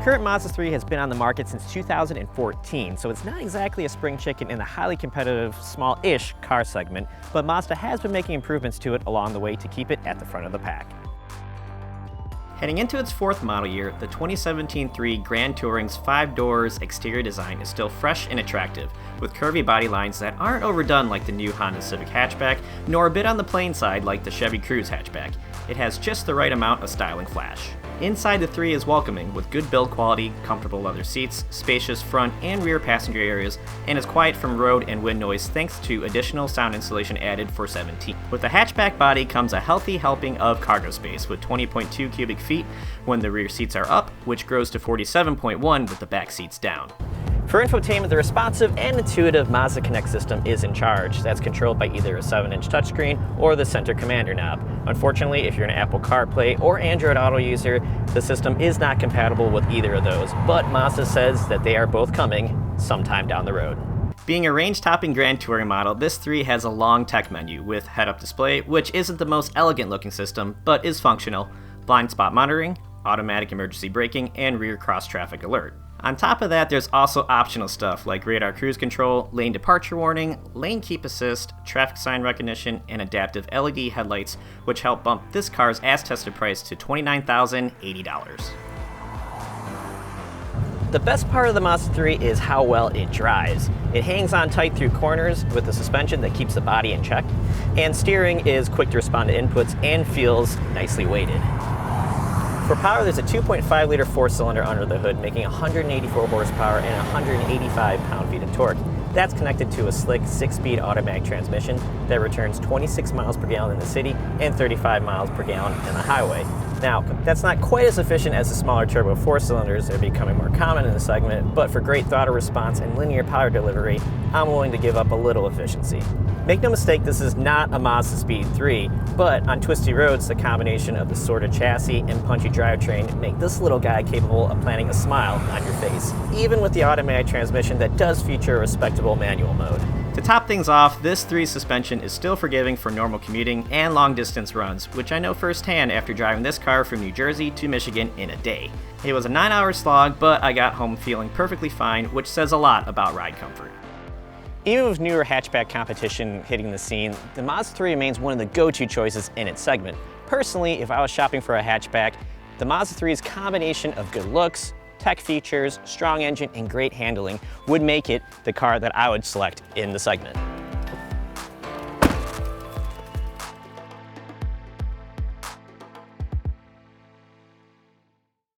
current Mazda 3 has been on the market since 2014, so it's not exactly a spring chicken in the highly competitive, small-ish car segment, but Mazda has been making improvements to it along the way to keep it at the front of the pack. Heading into its fourth model year, the 2017 3 Grand Touring's 5 doors exterior design is still fresh and attractive, with curvy body lines that aren't overdone like the new Honda Civic hatchback, nor a bit on the plain side like the Chevy Cruze hatchback. It has just the right amount of style and flash. Inside, the 3 is welcoming, with good build quality, comfortable leather seats, spacious front and rear passenger areas, and is quiet from road and wind noise thanks to additional sound insulation added for 17. With the hatchback body comes a healthy helping of cargo space with 20.2 cubic feet when the rear seats are up, which grows to 47.1 with the back seats down. For infotainment, the responsive and intuitive Mazda Connect system is in charge. That's controlled by either a 7-inch touchscreen or the center commander knob. Unfortunately, if you're an Apple CarPlay or Android Auto user, the system is not compatible with either of those, but Mazda says that they are both coming sometime down the road. Being a range-topping Grand Touring model, this 3 has a long tech menu with head-up display, which isn't the most elegant looking system, but is functional, blind spot monitoring, automatic emergency braking, and rear cross-traffic alert. On top of that, there's also optional stuff like radar cruise control, lane departure warning, lane keep assist, traffic sign recognition, and adaptive LED headlights, which help bump this car's as-tested price to $29,080. The best part of the Mazda 3 is how well it drives. It hangs on tight through corners with a suspension that keeps the body in check, and steering is quick to respond to inputs and feels nicely weighted. For power, there's a 2.5-liter 4-cylinder under the hood, making 184 horsepower and 185 pound-feet of torque. That's connected to a slick 6-speed automatic transmission that returns 26 miles per gallon in the city and 35 miles per gallon in the highway. Now, that's not quite as efficient as the smaller turbo 4-cylinders that are becoming more common in the segment, but for great throttle response and linear power delivery, I'm willing to give up a little efficiency. Make no mistake, this is not a Mazda Speed 3, but on twisty roads, the combination of the sorted chassis and punchy drivetrain make this little guy capable of planting a smile on your face, even with the automatic transmission that does feature a respectable manual mode. To top things off, this 3 suspension is still forgiving for normal commuting and long-distance runs, which I know firsthand after driving this car from New Jersey to Michigan in a day. It was a 9-hour slog, but I got home feeling perfectly fine, which says a lot about ride comfort. Even with newer hatchback competition hitting the scene, the Mazda 3 remains one of the go-to choices in its segment. Personally, if I was shopping for a hatchback, the Mazda 3's combination of good looks, tech features, strong engine, and great handling would make it the car that I would select in the segment.